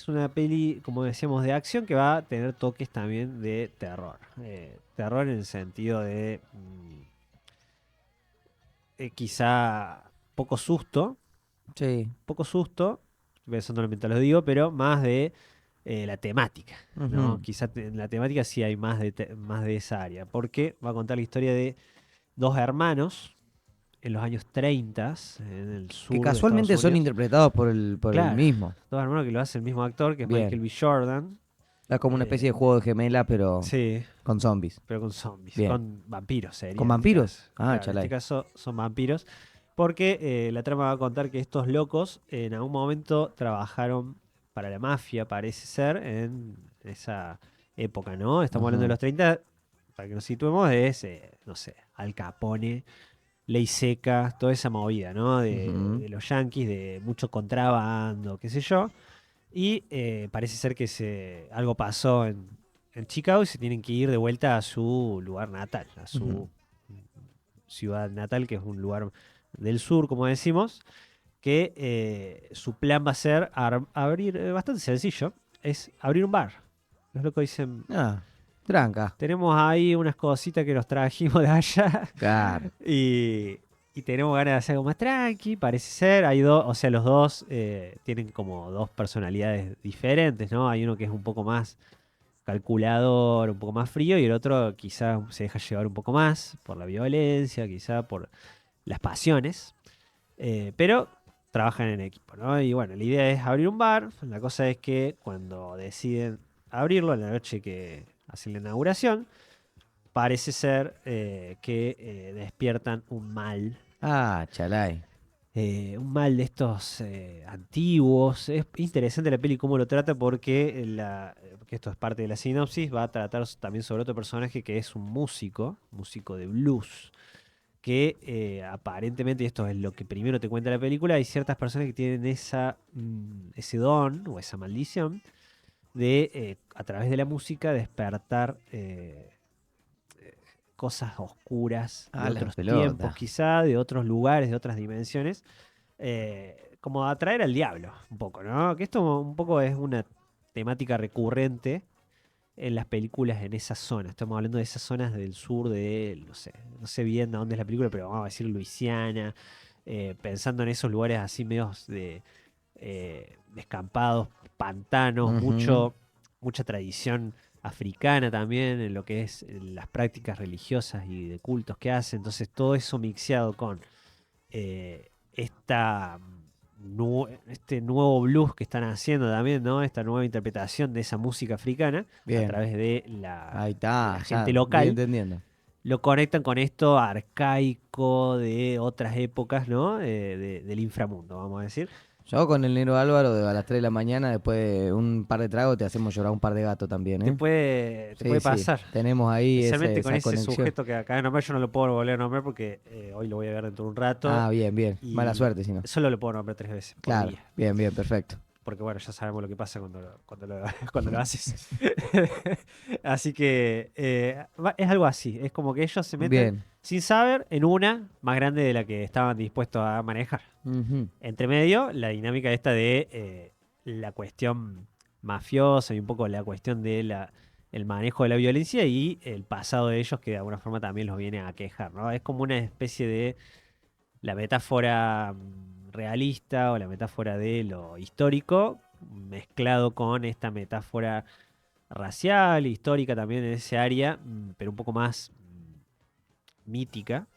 es una peli, como decíamos, de acción que va a tener toques también de terror. Terror en el sentido de quizá Sí. poco susto, pensándolo mientras lo digo, pero más de la temática, ¿no? Ujú. Quizá en la temática sí hay más de esa área, porque va a contar la historia de dos hermanos en los años 30 en el Que sur de Estados casualmente son Unidos. interpretados por el Claro, mismo. dos hermanos que lo hace el mismo actor, que es Bien. Michael B. Jordan. Es como una especie Eh, de juego de gemela, pero sí, con zombies. pero con zombies, Bien. con vampiros sería ¿Con en este vampiros? caso. Ah, Claro, en este chalai. caso son vampiros, porque la trama va a contar que estos locos en algún momento trabajaron para la mafia, parece ser, en esa época, ¿no? Estamos hablando de Ujú. los 30, para que nos situemos, es, no sé, Al Capone, ley seca, toda esa movida, ¿no? Ujú. De los yanquis, de mucho contrabando, qué sé yo. Y parece ser que algo pasó en Chicago y se tienen que ir de vuelta a su lugar natal, a Ujú. su ciudad natal, que es un lugar del sur, como decimos, que su plan va a ser abrir, bastante sencillo, es abrir un bar. Los locos dicen, Ah, tranca. tenemos ahí unas cositas que nos trajimos de allá Claro. y, y tenemos ganas de hacer algo más tranqui, parece ser. Hay dos, o sea, los dos tienen como dos personalidades diferentes, ¿no? Hay uno que es un poco más calculador, un poco más frío, y el otro quizá se deja llevar un poco más por la violencia, quizá por las pasiones, pero trabajan en equipo, ¿no? Y bueno, la idea es abrir un bar. La cosa es que cuando deciden abrirlo, en la noche que hacen la inauguración, parece ser que despiertan Ah, chalai. un mal de estos antiguos. Es interesante la peli cómo lo trata porque que esto es parte de la sinopsis, va a tratar también sobre otro personaje que es un músico de blues, que aparentemente, y esto es lo que primero te cuenta la película, hay ciertas personas que tienen ese don o esa maldición de a través de la música despertar cosas oscuras de Ah, la otros tiempos, pelota. quizá, de otros lugares, de otras dimensiones, como atraer al diablo, un poco, ¿no? Que esto un poco es una temática recurrente en las películas en esa zona. Estamos hablando de esas zonas del sur de, no sé bien a dónde es la película, pero vamos a decir Luisiana, pensando en esos lugares así medios de descampados, pantanos, Ujú. mucha tradición africana también en lo que es las prácticas religiosas y de cultos que hace. Entonces todo eso mixeado con esta este nuevo blues que están haciendo también, ¿no? Esta nueva interpretación de esa música africana a Bien. través Ahí de la está, gente ya voy local, entendiendo. lo conectan con esto arcaico de otras épocas, ¿no? Del inframundo, vamos a decir. Yo con el negro Álvaro a las 3 de la mañana, después de un par de tragos, te hacemos llorar un par de gatos también, ¿eh? Te Sí, puede sí. pasar. Tenemos ahí Especialmente con esa ese conexión. sujeto que acá de nombrar, yo no lo puedo volver a nombrar porque hoy lo voy a ver dentro de un rato Ah, bien, bien. Mala y suerte, si no. solo lo puedo nombrar 3 veces por Claro. día. Bien, bien, perfecto. Porque bueno, ya sabemos lo que pasa cuando lo haces. Así que es algo así. Es como que ellos se meten Bien. sin saber en una más grande de la que estaban dispuestos a manejar. Ujú. Entre medio, la dinámica esta de la cuestión mafiosa y un poco la cuestión de el manejo de la violencia y el pasado de ellos que de alguna forma también los viene a quejar, ¿no? Es como una especie de la metáfora realista o la metáfora de lo histórico mezclado con esta metáfora racial, histórica también en ese área, pero un poco más mítica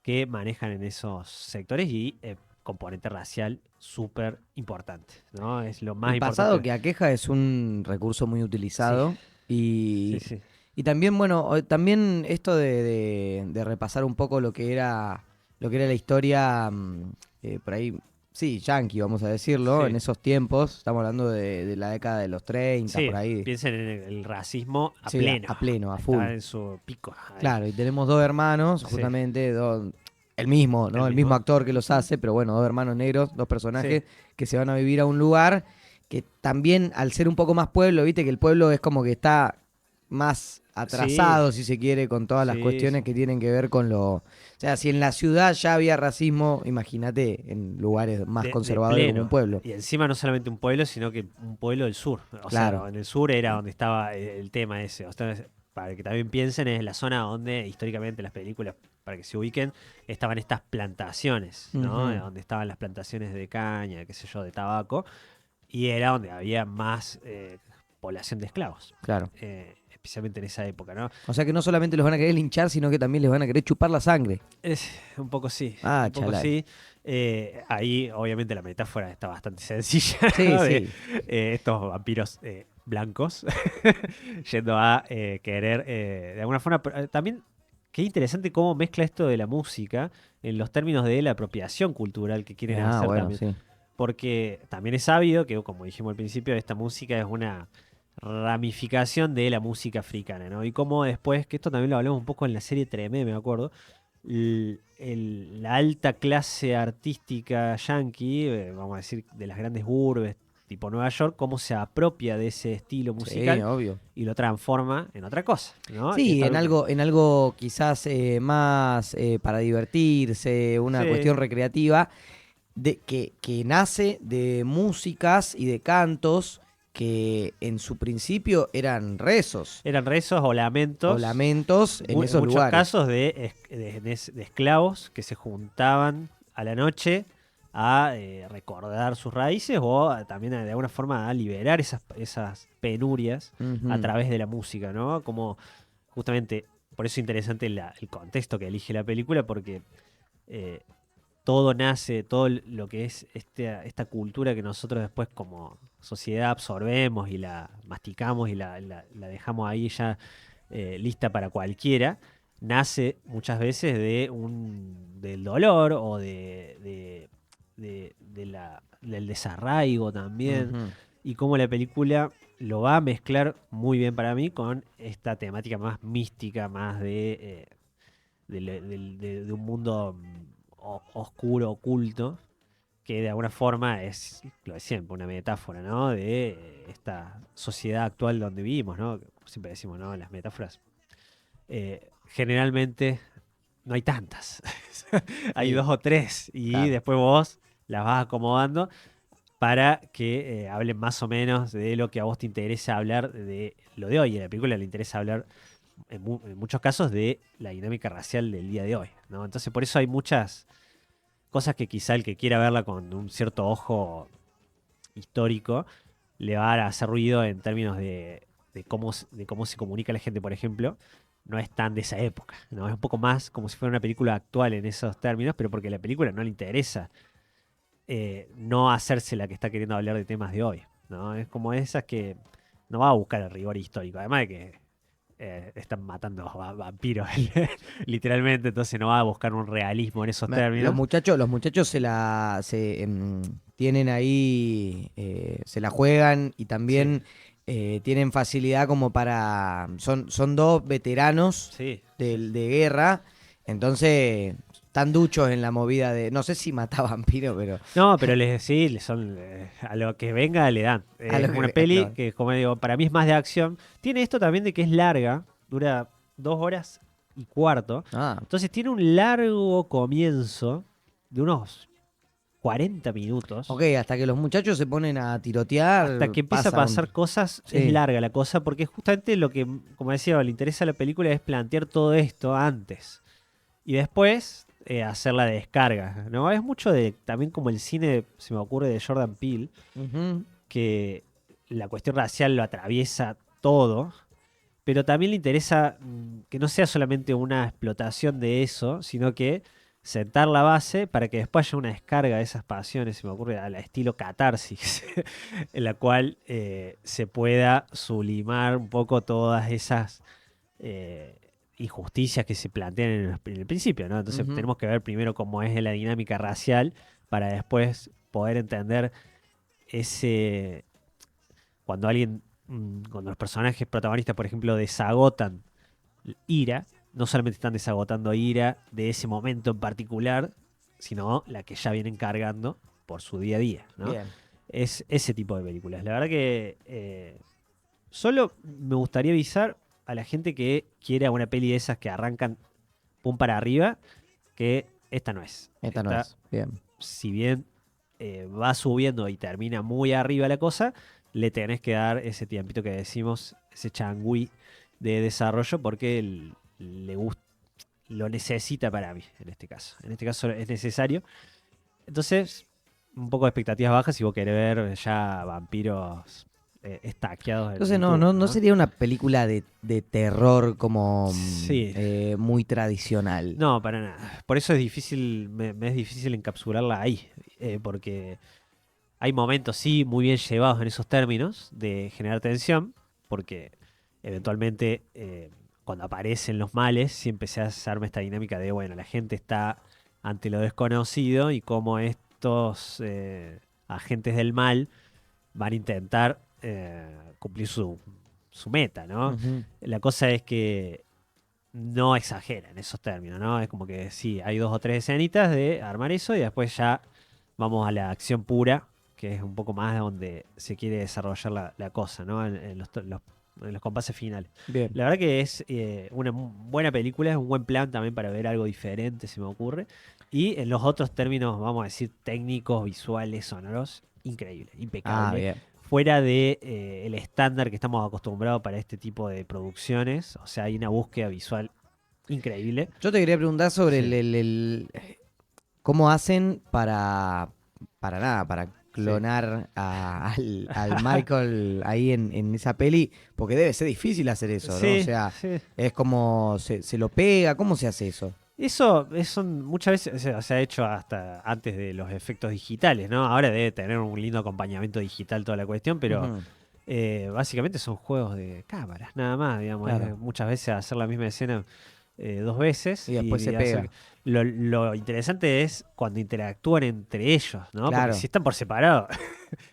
que manejan en esos sectores y componente racial súper importante, ¿no? Es lo más El pasado importante. que aqueja es un recurso muy Sí, utilizado sí, y, sí. y también, bueno, también esto de repasar un poco lo que era la historia, por ahí, sí, yankee, vamos a decirlo, en Sí, esos tiempos, estamos hablando de la década de los 30 por sí, ahí, piensen en el racismo a sí, pleno. a pleno, a full. Está en su pico ahí. Claro, y tenemos dos hermanos, Sí, justamente, el mismo, el ¿no? El mismo mismo. actor que los Ujú. hace, pero bueno, dos hermanos negros, dos Sí, personajes que se van a vivir a un lugar que también, al ser un poco más pueblo, viste que el pueblo es como que está más atrasado, si se quiere, con todas las cuestiones que tienen que ver con lo... O sea, si en la ciudad ya había racismo, imagínate en lugares más conservadores como un pueblo. Y encima no solamente un pueblo, sino que un pueblo del sur. O sea, en el sur era donde estaba el tema ese. O sea, para que también piensen, es la zona donde históricamente las películas, para que se ubiquen, estaban estas plantaciones, ¿no? Donde estaban las plantaciones de caña, qué sé yo, de tabaco. Y era donde había más población de esclavos. Claro. Especialmente en esa época, ¿no? O sea que no solamente los van a querer linchar, sino que también les van a querer chupar la sangre. Un poco sí. Un poco sí. Ahí, obviamente, la metáfora está bastante sencilla. Sí, ¿no? sí. Estos vampiros blancos yendo a querer, de alguna forma. También, qué interesante cómo mezcla esto de la música en los términos de la apropiación cultural que quieren hacer también. Sí. Porque también es sabido que, como dijimos al principio, esta música es una ramificación de la música africana, ¿no? Y cómo después, que esto también lo hablamos un poco en la serie Tremé, me acuerdo, la alta clase artística yankee, vamos a decir, de las grandes urbes, tipo Nueva York, cómo se apropia de ese estilo musical, sí, obvio, y lo transforma en otra cosa, ¿no? Sí, en algo quizás más para divertirse, una cuestión recreativa, que nace de músicas y de cantos que en su principio eran rezos. Eran rezos o lamentos. O lamentos en esos muchos lugares. Casos de esclavos que se juntaban a la noche a recordar sus raíces o también de alguna forma a liberar esas penurias a través de la música, ¿no? Como justamente, por eso es interesante el contexto que elige la película, porque todo nace, todo lo que es esta cultura que nosotros después como sociedad absorbemos y la masticamos y la dejamos ahí ya lista para cualquiera, nace muchas veces del dolor o del desarraigo también, y cómo la película lo va a mezclar muy bien para mí con esta temática más mística, más de un mundo oscuro, oculto, que de alguna forma es lo de siempre, una metáfora, ¿no? De esta sociedad actual donde vivimos, ¿no? Siempre decimos, ¿no? Las metáforas generalmente no hay tantas. Hay 2 o 3 y después vos las vas acomodando para que hablen más o menos de lo que a vos te interesa hablar de lo de hoy. Y a la película le interesa hablar en muchos casos de la dinámica racial del día de hoy, ¿no? Entonces por eso hay muchas cosas que quizá el que quiera verla con un cierto ojo histórico le va a hacer ruido en términos de cómo se comunica la gente, por ejemplo. No es tan de esa época, ¿no? Es un poco más como si fuera una película actual en esos términos, pero porque a la película no le interesa no hacerse la que está queriendo hablar de temas de hoy, ¿no? Es como esas que no va a buscar el rigor histórico, además de que están matando vampiros literalmente, entonces no va a buscar un realismo en esos términos. Los muchachos tienen ahí, se la juegan y también tienen facilidad como para... Son 2 veteranos de guerra, entonces están duchos en la movida de... No sé si mata vampiros, pero... No, pero a lo que venga le dan. Es una peli que, como digo, para mí es más de acción. Tiene esto también de que es larga, dura 2 horas y cuarto. Entonces tiene un largo comienzo de unos 40 minutos. Ok, hasta que los muchachos se ponen a tirotear. Hasta que empieza a pasar cosas, es larga la cosa, porque justamente lo que, como decía, le interesa a la película es plantear todo esto antes. Y después hacer la descarga, ¿no? Es mucho de también como el cine, se me ocurre, de Jordan Peele, que la cuestión racial lo atraviesa todo, pero también le interesa que no sea solamente una explotación de eso, sino que sentar la base para que después haya una descarga de esas pasiones, se me ocurre, al estilo catarsis, en la cual se pueda sublimar un poco todas esas injusticias que se plantean en el principio, ¿no? Entonces tenemos que ver primero cómo es la dinámica racial para después poder entender cuando los personajes protagonistas, por ejemplo, desagotan ira, no solamente están desagotando ira de ese momento en particular, sino la que ya vienen cargando por su día a día, ¿no? Bien. Es ese tipo de películas. La verdad que solo me gustaría avisar a la gente que quiere una peli de esas que arrancan pum para arriba, que esta no es. Esta no es. Bien. Si bien va subiendo y termina muy arriba la cosa, le tenés que dar ese tiempito que decimos, ese changüí de desarrollo, porque le gusta, lo necesita para mí, en este caso. En este caso es necesario. Entonces, un poco de expectativas bajas si vos querés ver ya vampiros estaqueados. Entonces no sería una película de terror como sí. Muy tradicional. No, para nada. Por eso es difícil, me es difícil encapsularla ahí, porque hay momentos, sí, muy bien llevados en esos términos de generar tensión, porque eventualmente cuando aparecen los males siempre se arma esta dinámica de, bueno, la gente está ante lo desconocido y cómo estos agentes del mal van a intentar cumplir su meta, ¿no? Ujú. La cosa es que no exagera en esos términos, ¿no? Es como que sí, hay 2 o 3 escenitas de armar eso y después ya vamos a la acción pura, que es un poco más donde se quiere desarrollar la cosa, ¿no? En los compases finales. Bien. La verdad que es una buena película, es un buen plan también para ver algo diferente, se me ocurre. Y en los otros términos, vamos a decir, técnicos, visuales, sonoros, increíble, impecable. Bien. Fuera de el estándar que estamos acostumbrados para este tipo de producciones. O sea, hay una búsqueda visual increíble. Yo te quería preguntar sobre Sí. cómo hacen para clonar al Michael ahí en esa peli, porque debe ser difícil hacer eso, ¿no? Sí, O sea, sí. es como se lo pega, ¿cómo se hace eso? Eso muchas veces se ha hecho hasta antes de los efectos digitales, ¿no? Ahora debe tener un lindo acompañamiento digital toda la cuestión, pero Ujú. básicamente son juegos de cámaras, nada más, digamos. Claro. Muchas veces hacer la misma escena 2 veces Y después se hacer. pega. Lo interesante es cuando interactúan entre ellos, ¿no? Claro. Porque si están por separado,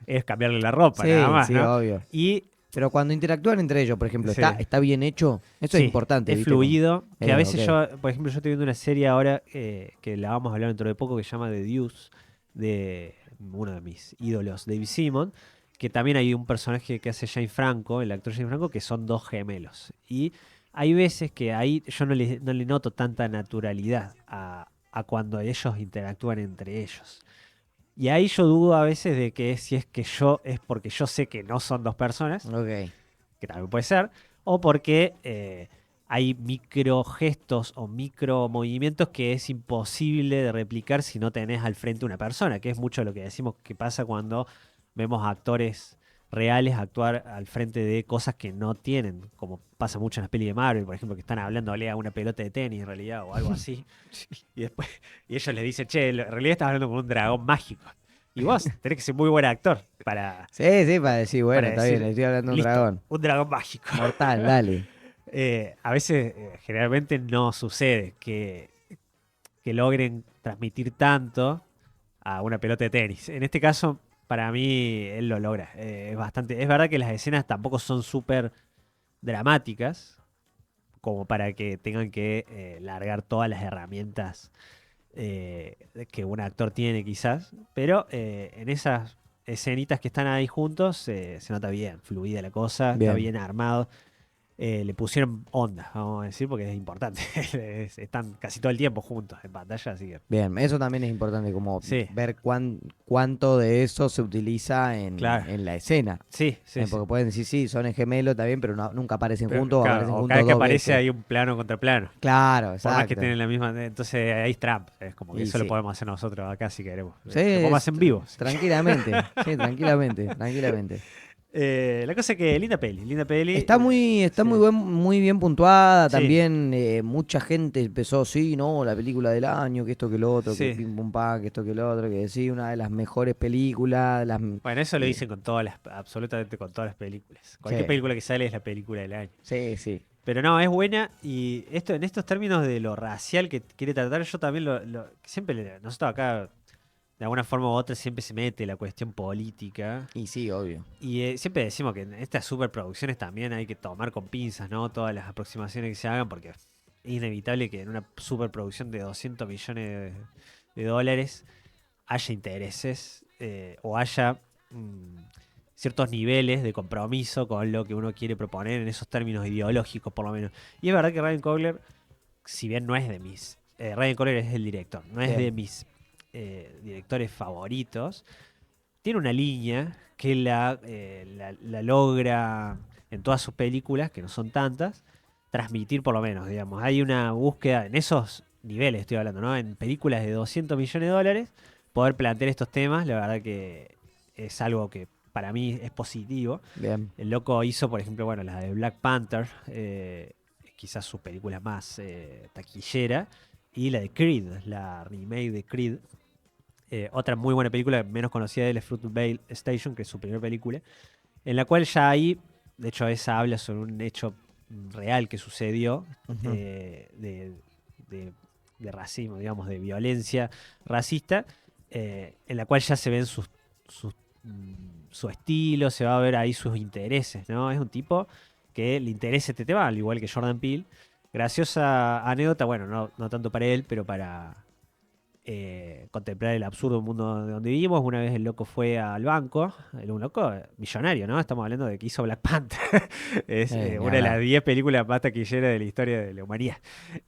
es cambiarle la ropa, Sí, nada más, sí, ¿no? obvio. Y Pero cuando interactúan entre ellos, por ejemplo, sí. ¿está bien hecho? Eso es Sí, importante, es ¿viste? fluido. Que a veces ok. yo, por ejemplo, yo estoy viendo una serie ahora que la vamos a hablar dentro de poco que se llama The Deuce, de uno de mis ídolos, David Simon, que también hay un personaje que hace Jane Franco, el actor Jane Franco, que son 2 gemelos. Y hay veces que ahí yo no le noto tanta naturalidad a cuando ellos interactúan entre ellos. Y ahí yo dudo a veces de que si es que es porque yo sé que no son 2 personas, Ok. que también puede ser, o porque hay micro gestos o micro movimientos que es imposible de replicar si no tenés al frente una persona, que es mucho lo que decimos que pasa cuando vemos a actores reales actuar al frente de cosas que no tienen, como pasa mucho en las pelis de Marvel, por ejemplo, que están hablándole a una pelota de tenis en realidad o algo así, y después y ellos les dicen, che, en realidad estás hablando con un dragón mágico. Y vos tenés que ser muy buen actor para, Sí, para decir, bueno, para está bien, decir, estoy hablando de un listo, dragón. un dragón mágico. Mortal, dale. A veces, generalmente no sucede que logren transmitir tanto a una pelota de tenis. En este caso, para mí, él lo logra. Es bastante. Es verdad que las escenas tampoco son súper dramáticas, como para que tengan que largar todas las herramientas que un actor tiene, quizás. Pero en esas escenitas que están ahí juntos, se nota bien, fluida la cosa, está Bien. bien armado. Le pusieron onda, vamos a decir, porque es importante. Están casi todo el tiempo juntos en pantalla, así que. Bien, eso también es importante, como Sí, ver cuánto de eso se utiliza claro. en la escena. Sí, sí, sí. Porque pueden decir, sí, son gemelos, está bien, pero nunca aparecen Pero, juntos o claro, aparecen o juntos cada vez que dos aparece veces. hay un plano contra plano. Claro, Por más que exacto. tienen la misma. Entonces ahí es Trump. Es como que Y eso lo sí. podemos hacer nosotros acá si queremos. Sí, Lo podemos hacer en vivo. tranquilamente. Sí, tranquilamente, tranquilamente. La cosa es que linda peli, linda peli. Está Sí. muy bien puntuada. Sí. También mucha gente empezó, sí, no, la película del año, que esto, que lo otro, que Sí. pim pum pam, que esto, que lo otro, que sí, una de las mejores películas. Bueno, eso lo eh, dicen con absolutamente con todas las películas. Cualquier sí, película que sale es la película del año. sí, sí. Pero no, es buena y esto en estos términos de lo racial que quiere tratar, yo también siempre, nosotros acá, de alguna forma u otra, siempre se mete la cuestión política. Y sí, obvio. Y siempre decimos que en estas superproducciones también hay que tomar con pinzas, ¿no? Todas las aproximaciones que se hagan, porque es inevitable que en una superproducción de 200 millones de dólares haya intereses o haya ciertos niveles de compromiso con lo que uno quiere proponer en esos términos ideológicos, por lo menos. Y es verdad que Ryan Coogler, si bien no es de mis... Ryan Coogler es el director, no es de mis directores favoritos. Tiene una línea que la logra en todas sus películas, que no son tantas, transmitir por lo menos, digamos. Hay una búsqueda en esos niveles, estoy hablando, ¿no? En películas de 200 millones de dólares, poder plantear estos temas, la verdad que es algo que para mí es positivo. Bien. El loco hizo, por ejemplo, bueno, la de Black Panther, quizás su película más taquillera, y la de Creed, la remake de Creed. Otra muy buena película, menos conocida de él, es Fruitvale Station, que es su primera película, en la cual ya ahí, de hecho esa habla sobre un hecho real que sucedió, de racismo, digamos, de violencia racista, en la cual ya se ven su estilo, se va a ver ahí sus intereses, ¿no? Es un tipo que le interesa este tema, al igual que Jordan Peele. Graciosa anécdota, bueno, no tanto para él, pero para contemplar el absurdo mundo de donde vivimos. Una vez el loco fue al banco, un loco millonario, ¿no? Estamos hablando de que hizo Black Panther. Es una de las 10 películas más taquilleras de la historia de la humanidad.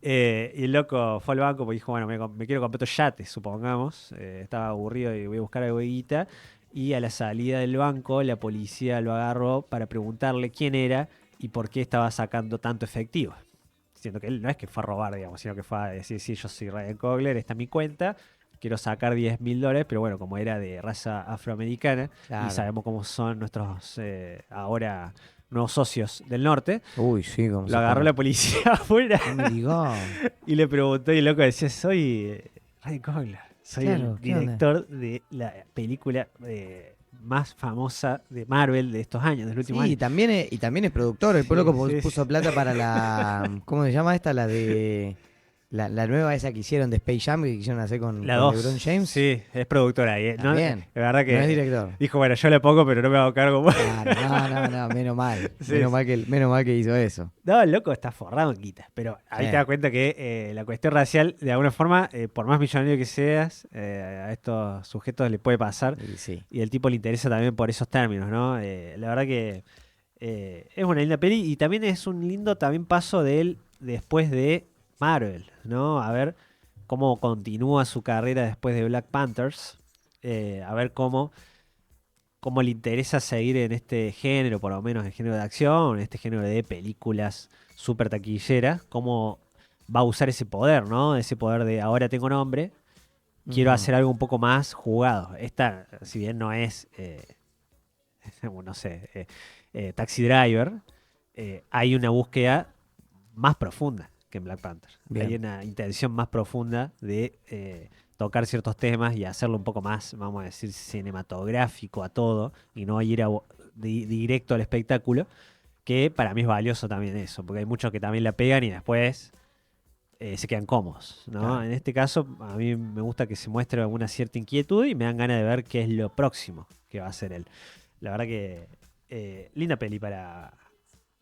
Y el loco fue al banco porque dijo, bueno, me quiero comprar otro yate, supongamos. Estaba aburrido y voy a buscar algo de guita. Y a la salida del banco, la policía lo agarró para preguntarle quién era y por qué estaba sacando tanto efectivo. Siendo que él no es que fue a robar, digamos, sino que fue a decir, sí, yo soy Ryan Coogler, esta es mi cuenta, quiero sacar $10.000, pero bueno, como era de raza afroamericana, Claro. y sabemos cómo son nuestros ahora nuevos socios del norte, Uy, sí, como lo agarró la policía afuera y le preguntó, y el loco decía, soy Ryan Coogler, soy el director de la película más famosa de Marvel de estos años, del último año. Y también es productor. El pueblo puso plata para la... ¿Cómo se llama esta? La de... La nueva esa que hicieron de Space Jam, que quisieron hacer con LeBron James. Sí, es productora ahí. ¿No? Bien. La verdad que no es director. Dijo, bueno, yo le pongo, pero no me hago cargo. Claro, no, menos mal. Sí, menos mal que hizo eso. No, el loco está forrado en guita. Pero ahí te das cuenta que la cuestión racial, de alguna forma, por más millonario que seas, a estos sujetos le puede pasar. Sí. Y el tipo le interesa también por esos términos, ¿no? La verdad que es una linda peli y también es un lindo también paso de él después de Marvel, ¿no? A ver cómo continúa su carrera después de Black Panthers. A ver cómo le interesa seguir en este género, por lo menos en género de acción, en este género de películas súper taquilleras. Cómo va a usar ese poder, ¿no? Ese poder de ahora tengo nombre, quiero hacer algo un poco más jugado. Esta, si bien no es, no sé, Taxi Driver, hay una búsqueda más profunda que en Black Panther. Bien. Hay una intención más profunda de tocar ciertos temas y hacerlo un poco más, vamos a decir, cinematográfico a todo y no ir directo al espectáculo, que para mí es valioso también eso, porque hay muchos que también la pegan y después se quedan cómodos, ¿no? Claro. En este caso, a mí me gusta que se muestre alguna cierta inquietud y me dan ganas de ver qué es lo próximo que va a hacer él. La verdad que linda peli para